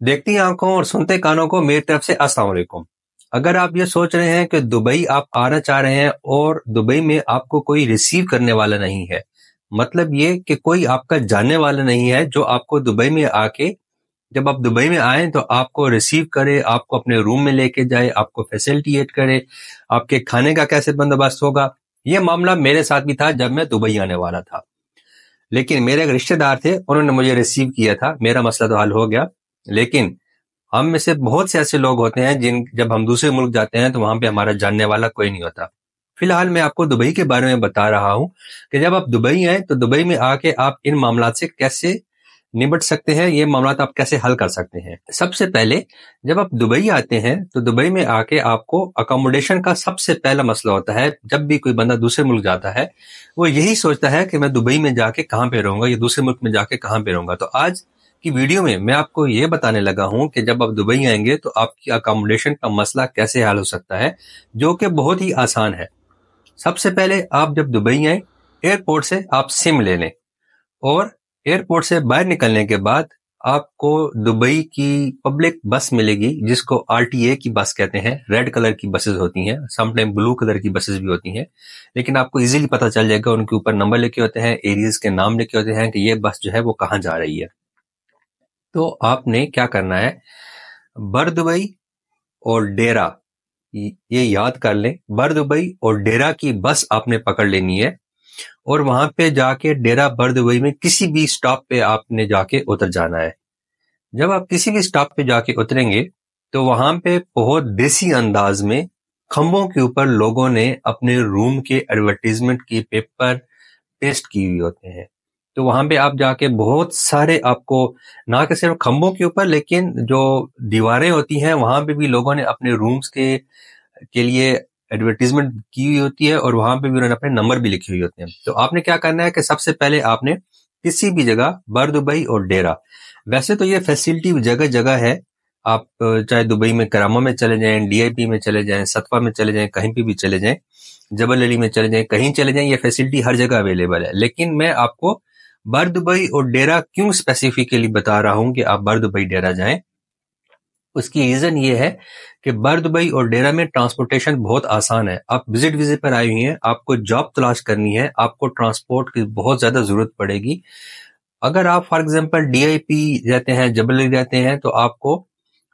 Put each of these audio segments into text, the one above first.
देखती आंखों और सुनते कानों को मेरी तरफ से अस्सलाम वालेकुम। अगर आप ये सोच रहे हैं कि दुबई आप आना चाह रहे हैं और दुबई में आपको कोई रिसीव करने वाला नहीं है, मतलब ये कि कोई आपका जानने वाला नहीं है जो आपको दुबई में आके, जब आप दुबई में आए तो आपको रिसीव करे, आपको अपने रूम में लेके जाए, आपको फैसिलिटेट करे, आपके खाने का कैसे बंदोबस्त होगा। ये मामला मेरे साथ भी था जब मैं दुबई आने वाला था। लेकिन मेरे एक रिश्तेदार थे, उन्होंने मुझे रिसीव किया था, मेरा मसला तो हल हो गया। लेकिन हम में से बहुत से ऐसे लोग होते हैं जिन जब हम दूसरे मुल्क जाते हैं तो वहां पे हमारा जानने वाला कोई नहीं होता। फिलहाल मैं आपको दुबई के बारे में बता रहा हूं कि जब आप दुबई आए तो दुबई में आके आप इन मामला से कैसे निपट सकते हैं, ये मामला आप कैसे हल कर सकते हैं। सबसे पहले जब आप दुबई आते हैं तो दुबई में आके आपको अकोमोडेशन का सबसे पहला मसला होता है। जब भी कोई बंदा दूसरे मुल्क जाता है वो यही सोचता है कि मैं दुबई में जाके कहाँ पे रहूंगा या दूसरे मुल्क में जाके कहाँ पे रहूंगा। तो आज की वीडियो में मैं आपको ये बताने लगा हूं कि जब आप दुबई आएंगे तो आपकी अकोमोडेशन का मसला कैसे हल हो सकता है, जो कि बहुत ही आसान है। सबसे पहले आप जब दुबई आए, एयरपोर्ट से आप सिम ले लें और एयरपोर्ट से बाहर निकलने के बाद आपको दुबई की पब्लिक बस मिलेगी, जिसको आरटीए की बस कहते हैं। रेड कलर की बसेस होती हैं, समटाइम ब्लू कलर की बसेस भी होती हैं, लेकिन आपको इजीली पता चल जाएगा। उनके ऊपर नंबर लिखे होते हैं, एरियाज के नाम लिखे होते हैं कि ये बस जो है वो कहाँ जा रही है। तो आपने क्या करना है, बर दुबई और डेरा, ये याद कर लें, बर दुबई और डेरा की बस आपने पकड़ लेनी है और वहां पे जाके डेरा बर दुबई में किसी भी स्टॉप पे आपने जाके उतर जाना है। जब आप किसी भी स्टॉप पे जाके उतरेंगे तो वहां पे बहुत देसी अंदाज में खंभों के ऊपर लोगों ने अपने रूम के एडवर्टीजमेंट की पेपर पेस्ट की हुई होते हैं। तो वहां पे आप जाके बहुत सारे आपको, ना कि सिर्फ खंभों के ऊपर, लेकिन जो दीवारें होती हैं वहां पे भी लोगों ने अपने रूम्स के लिए एडवर्टीजमेंट की हुई होती है और वहां पे भी उन्होंने अपने नंबर भी लिखे हुए होते हैं। तो आपने क्या करना है कि सबसे पहले आपने किसी भी जगह, बर दुबई और डेरा, वैसे तो ये फैसिलिटी जगह जगह है। आप चाहे दुबई में करामा में चले जाएं, डीआईपी में चले जाएं, सतफा में चले जाएं, कहीं पे भी चले जाएं, जबल अली में चले जाएं, कहीं चले जाएं, ये फैसिलिटी हर जगह अवेलेबल है। लेकिन मैं आपको बर दुबई और डेरा क्यों स्पेसिफिकली बता रहा हूं कि आप बर दुबई डेरा जाएं, उसकी रीजन ये है कि बर दुबई और डेरा में ट्रांसपोर्टेशन बहुत आसान है। आप विजिट पर आई हुई हैं, आपको जॉब तलाश करनी है, आपको ट्रांसपोर्ट की बहुत ज्यादा जरूरत पड़ेगी। अगर आप फॉर एग्जांपल डीआईपी रहते हैं, जबल रहते हैं, तो आपको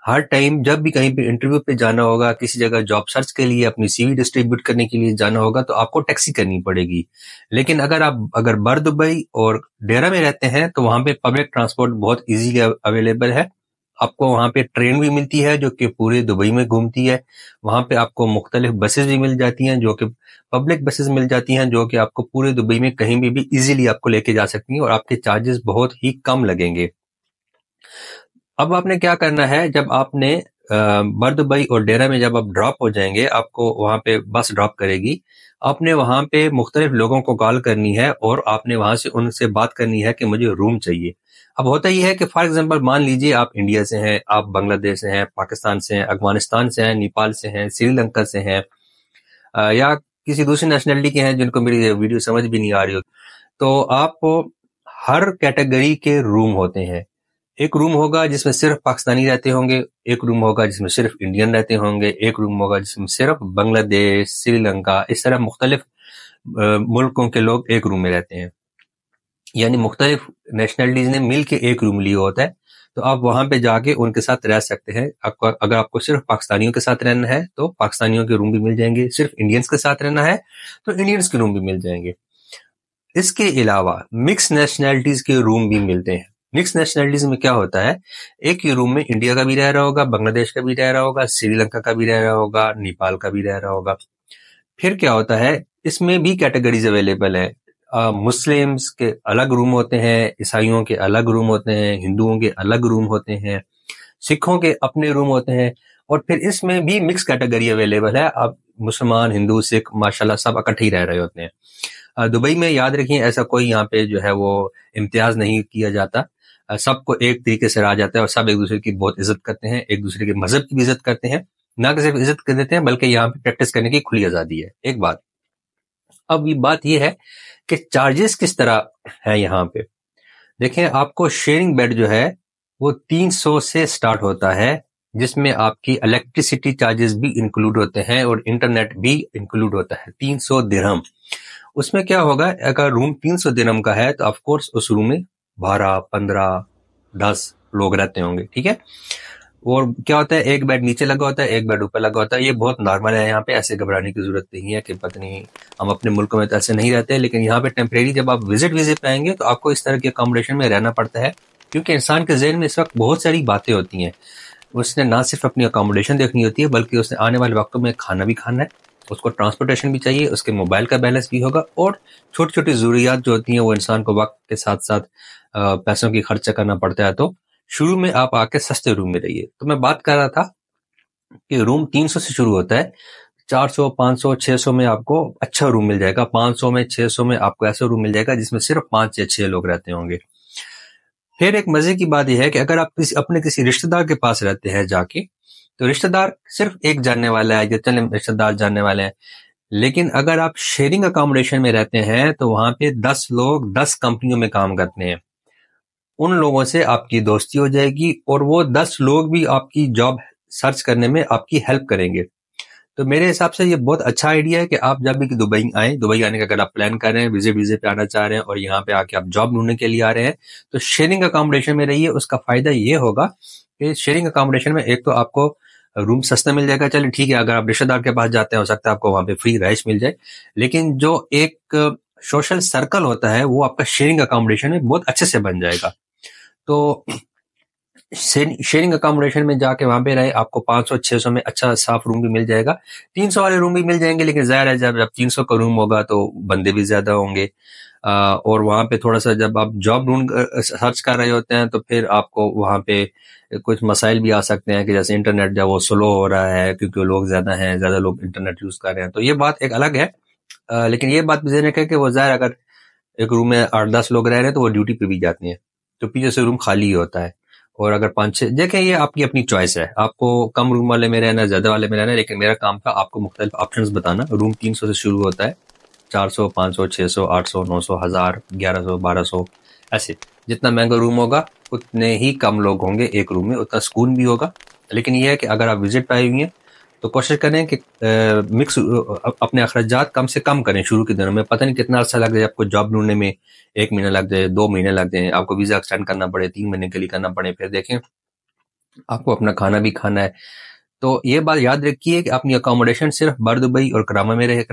हर टाइम जब भी कहीं पे इंटरव्यू पे जाना होगा, किसी जगह जॉब सर्च के लिए, अपनी सीवी डिस्ट्रीब्यूट करने के लिए जाना होगा, तो आपको टैक्सी करनी पड़ेगी। लेकिन अगर बर दुबई और डेरा में रहते हैं तो वहां पे पब्लिक ट्रांसपोर्ट बहुत इजीली अवेलेबल है। आपको वहां पे ट्रेन भी मिलती है जो कि पूरे दुबई में घूमती है। वहां पे आपको मुख्तलिफ बसेस भी मिल जाती हैं, जो कि पब्लिक बसेस मिल जाती हैं, जो कि आपको पूरे दुबई में कहीं भी इजीली आपको लेके जा सकती हैं और आपके चार्जेस बहुत ही कम लगेंगे। अब आपने क्या करना है, जब आपने बर दुबई और डेरा में जब आप ड्रॉप हो जाएंगे, आपको वहां पे बस ड्रॉप करेगी, आपने वहां पे मुख्तलिफ लोगों को कॉल करनी है और आपने वहां से उनसे बात करनी है कि मुझे रूम चाहिए। अब होता ही है कि फॉर एग्जांपल मान लीजिए आप इंडिया से हैं, आप बांग्लादेश से हैं, पाकिस्तान से हैं, अफगानिस्तान से हैं, नेपाल से हैं, श्रीलंका से हैं, या किसी दूसरी नेशनलिटी के हैं जिनको मेरी वीडियो समझ भी नहीं आ रही हो। तो आप, हर कैटेगरी के रूम होते हैं। एक रूम होगा जिसमें सिर्फ पाकिस्तानी रहते होंगे, एक रूम होगा जिसमें सिर्फ इंडियन रहते होंगे, एक रूम होगा जिसमें सिर्फ बांग्लादेश, श्रीलंका, इस तरह मुख्तलिफ मुल्कों के लोग एक रूम में रहते हैं। यानी मुख्तलिफ नेशनलिटीज ने मिल के एक रूम लिया होता है। तो आप वहां पे जाके उनके साथ रह सकते हैं। आपको, अगर आपको सिर्फ पाकिस्तानियों के साथ रहना है तो पाकिस्तानियों के रूम भी मिल जाएंगे, सिर्फ इंडियंस के साथ रहना है तो इंडियंस के रूम भी मिल जाएंगे। इसके अलावा मिक्स नेशनैलिटीज के रूम भी मिलते हैं। मिक्स नेशनैलिटीज में क्या होता है, एक ही रूम में इंडिया का भी रह रहा होगा, बांग्लादेश का भी रह रहा होगा, श्रीलंका का भी रह रहा होगा, नेपाल का भी रह रहा होगा। फिर क्या होता है, इसमें भी कैटेगरीज अवेलेबल है। मुस्लिम्स के अलग रूम होते हैं, ईसाइयों के अलग रूम होते हैं, हिंदुओं के अलग रूम होते हैं, सिखों के अपने रूम होते हैं, और फिर इसमें भी मिक्स कैटेगरी अवेलेबल है। अब मुसलमान, हिंदू, सिख माशाल्लाह सब इकट्ठे ही रह रहे होते हैं। दुबई में याद रखिए ऐसा कोई यहाँ पे जो है वो इम्तियाज नहीं किया जाता। सबको एक तरीके से रहा जाता है और सब एक दूसरे की बहुत इज्जत करते हैं, एक दूसरे के मजहब की भी इज्जत करते हैं। ना कि सिर्फ इज्जत कर देते हैं बल्कि यहाँ पे प्रैक्टिस करने की खुली आजादी है। एक बात, अब ये बात ये है कि चार्जेस किस तरह है यहाँ पे। देखें, आपको शेयरिंग बेड जो है वो 300 से स्टार्ट होता है, जिसमें आपकी इलेक्ट्रिसिटी चार्जेस भी इंक्लूड होते हैं और इंटरनेट भी इंक्लूड होता है। 300 दिरहम। उसमें क्या होगा, अगर रूम 300 दिरहम का है तो ऑफकोर्स उस रूम में 12, 15, 10 लोग रहते होंगे, ठीक है। और क्या होता है, एक बेड नीचे लगा होता है, एक बेड ऊपर लगा होता है। ये बहुत नॉर्मल है यहाँ पे, ऐसे घबराने की जरूरत नहीं है कि पता नहीं, हम अपने मुल्क में तो ऐसे नहीं रहते, लेकिन यहाँ पे टेम्परेरी जब आप विजिट पे आएंगे तो आपको इस तरह की अकोमोडेशन में रहना पड़ता है, क्योंकि इंसान के जहन में इस वक्त बहुत सारी बातें होती हैं। उसने ना सिर्फ अपनी अकोमोडेशन देखनी होती है, बल्कि उसने आने वाले वक्तों में खाना भी खाना है, उसको ट्रांसपोर्टेशन भी चाहिए, उसके मोबाइल का बैलेंस भी होगा, और छोटी छोटी जरूरियात जो होती हैं वो इंसान को वक्त के साथ साथ पैसों की खर्चा करना पड़ता है। तो शुरू में आप आके सस्ते रूम में रहिए। तो मैं बात कर रहा था कि रूम 300 से शुरू होता है, 400, 500, 600 में आपको अच्छा रूम मिल जाएगा, 500 में, 600 में आपको ऐसा रूम मिल जाएगा जिसमें सिर्फ 5 या 6 लोग रहते होंगे। फिर एक मजे की बात यह है कि अगर आप अपने किसी रिश्तेदार के पास रहते हैं जाके, तो रिश्तेदार सिर्फ एक जानने वाला है, या चले रिश्तेदार जानने वाले हैं। लेकिन अगर आप शेयरिंग अकोमोडेशन में रहते हैं तो वहां पे 10 लोग 10 कंपनियों में काम करते हैं। उन लोगों से आपकी दोस्ती हो जाएगी और वो 10 लोग भी आपकी जॉब सर्च करने में आपकी हेल्प करेंगे। तो मेरे हिसाब से ये बहुत अच्छा आइडिया है कि आप जब भी दुबई आए, दुबई आने का अगर आप प्लान कर रहे हैं, वीजे पे आना चाह रहे हैं और यहाँ पे आके आप जॉब ढूंढने के लिए आ रहे हैं, तो शेयरिंग अकोमोडेशन में रहिए। उसका फायदा ये होगा कि शेयरिंग अकोमोडेशन में एक तो आपको रूम सस्ता मिल जाएगा, चलिए ठीक है, अगर आप रिश्तेदार के पास जाते हैं हो सकता है आपको वहां पे फ्री रहाइश मिल जाए, लेकिन जो एक सोशल सर्कल होता है वो आपका शेयरिंग अकोमोडेशन में बहुत अच्छे से बन जाएगा। तो शेयरिंग अकोमोडेशन में जाके वहां पे रहे, आपको 500-600 में अच्छा साफ रूम भी मिल जाएगा, 300 वाले रूम भी मिल जाएंगे, लेकिन जाहिर है जब 300 का रूम होगा तो बंदे भी ज्यादा होंगे। और वहां पे थोड़ा सा जब आप जॉब ढूंढ सर्च कर रहे होते हैं तो फिर आपको वहां पे कुछ मसाइल भी आ सकते हैं कि जैसे इंटरनेट जब वो स्लो हो रहा है क्योंकि लोग ज्यादा हैं, ज्यादा लोग इंटरनेट यूज कर रहे हैं, तो ये बात एक अलग है। लेकिन ये बात भी ध्यान रखें कि वो जाहिर अगर एक रूम में 8-10 लोग रह रहे हैं तो वो ड्यूटी पे भी जाते हैं, तो पीछे से रूम खाली ही होता है। और अगर 5-6 देखें, ये आपकी अपनी चॉइस है, आपको कम रूम वाले में रहना, ज्यादा वाले में रहना, लेकिन मेरा काम था आपको मुख्तलिफ ऑप्शंस बताना। रूम 300 से शुरू होता है, 400, 500, 600, 800, 900, 1000, 1100, 1200, ऐसे जितना महंगा रूम होगा उतने ही कम लोग होंगे एक रूम में, उतना सुकून भी होगा। लेकिन यह है कि अगर आप विजिट पे आए हुए हैं तो कोशिश करें कि मिक्स अपने अखराजात कम से कम करें। शुरू के दिनों में पता नहीं कितना अर्सा लग जाए आपको जॉब ढूंढने में, 1 महीना लग जाए, 2 महीने लग जाए, आपको वीजा एक्सटेंड करना पड़े, 3 महीने के लिए करना पड़े, फिर देखें आपको अपना खाना भी खाना है। तो ये बात याद रखिए कि अपनी अकोमोडेशन सिर्फ बर दुबई और करामा में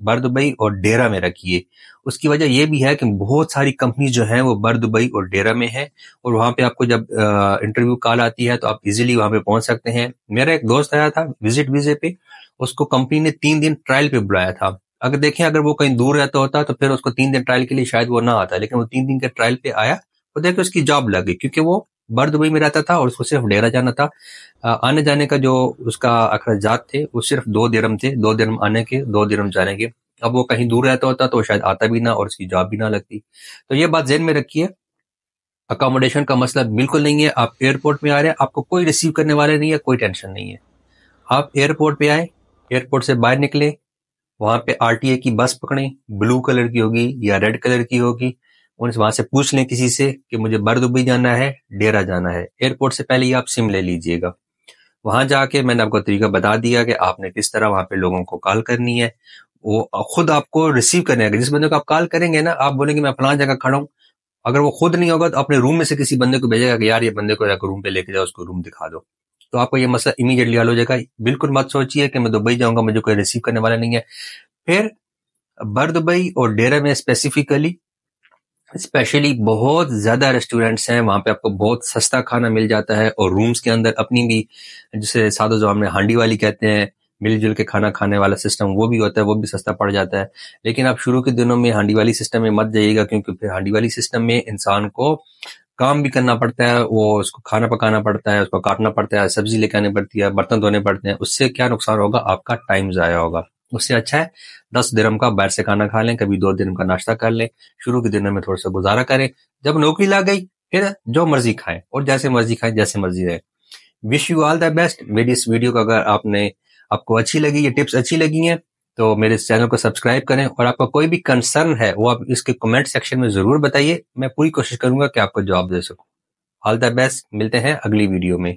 बर दुबई और डेरा में रखिए। उसकी वजह यह भी है कि बहुत सारी कंपनी जो हैं वो बर दुबई और डेरा में है, और वहां पे आपको जब इंटरव्यू कॉल आती है तो आप इजीली वहां पे पहुंच सकते हैं। मेरा एक दोस्त आया था विजिट वीजे पे, उसको कंपनी ने 3 दिन ट्रायल पे बुलाया था। अगर देखें, अगर वो कहीं दूर रहता होता तो फिर उसको 3 दिन ट्रायल के लिए शायद वो ना आता, लेकिन वो 3 दिन के ट्रायल पे आया, तो देखिए उसकी जॉब लग गई, क्योंकि वो बर दुबई में रहता था और उसको सिर्फ डेरा जाना था। आने जाने का जो उसका अखराजात थे वो सिर्फ 2 दिरहम थे, 2 दिरहम आने के, 2 दिरहम जाने के। अब वो कहीं दूर रहता होता तो शायद आता भी ना और उसकी जॉब भी ना लगती। तो ये बात ज़हन में रखिए, अकोमोडेशन का मसला बिल्कुल नहीं है। आप एयरपोर्ट में आ रहे हैं, आपको कोई रिसीव करने वाले नहीं है, कोई टेंशन नहीं है। आप एयरपोर्ट पे आए, एयरपोर्ट से बाहर निकले, वहां पे आरटीए की बस पकड़ें, ब्लू कलर की होगी या रेड कलर की होगी, उनसे वहां से पूछ लें किसी से कि मुझे बर दुबई जाना है, डेरा जाना है। एयरपोर्ट से पहले ही आप सिम ले लीजिएगा। वहां जाके मैंने आपको तरीका बता दिया कि आपने किस तरह वहां पे लोगों को कॉल करनी है। वो खुद आपको रिसीव करने आएगा। जिस बंदे को आप कॉल करेंगे ना, आप बोलेंगे मैं फलां जगह खड़ा हूँ, अगर वो खुद नहीं होगा तो अपने रूम में से किसी बंदे को भेजेगा कि यार ये बंदे को रूम पे लेके जाओ, उसको रूम दिखा दो। तो आपको ये मसला इमीडिएटली हल हो जाएगा। बिल्कुल मत सोचिए कि मैं दुबई जाऊंगा मुझे कोई रिसीव करने वाला नहीं है। फिर बर दुबई और डेरा में स्पेशली बहुत ज्यादा रेस्टोरेंट्स हैं, वहां पे आपको बहुत सस्ता खाना मिल जाता है, और रूम्स के अंदर अपनी भी, जिसे सादो जवाब में हांडी वाली कहते हैं, मिलजुल के खाना खाने वाला सिस्टम वो भी होता है, वो भी सस्ता पड़ जाता है। लेकिन आप शुरू के दिनों में हांडी वाली सिस्टम में मत जाइएगा, क्योंकि फिर हांडी वाली सिस्टम में इंसान को काम भी करना पड़ता है, वो उसको खाना पकाना पड़ता है, उसको काटना पड़ता है, सब्जी लेके आनी पड़ती है, बर्तन धोने पड़ते हैं। उससे क्या नुकसान होगा, आपका टाइम जाया होगा। उससे अच्छा है 10 दिरहम का बाहर से खाना खा लें, कभी 2 दिरहम का नाश्ता कर लें, शुरू के दिनों में थोड़ा सा गुजारा करें। जब नौकरी लग गई फिर जो मर्जी खाएं और जैसे मर्जी खाएं, जैसे मर्जी रहे। Wish you all the best. मेरी इस वीडियो को अगर आपको अच्छी लगी, ये टिप्स अच्छी लगी हैं, तो मेरे इस चैनल को सब्सक्राइब करें, और आपका कोई भी कंसर्न है वो आप इसके कमेंट सेक्शन में जरूर बताइए। मैं पूरी कोशिश करूंगा कि आपको जवाब दे सकूं। ऑल द बेस्ट, मिलते हैं अगली वीडियो में।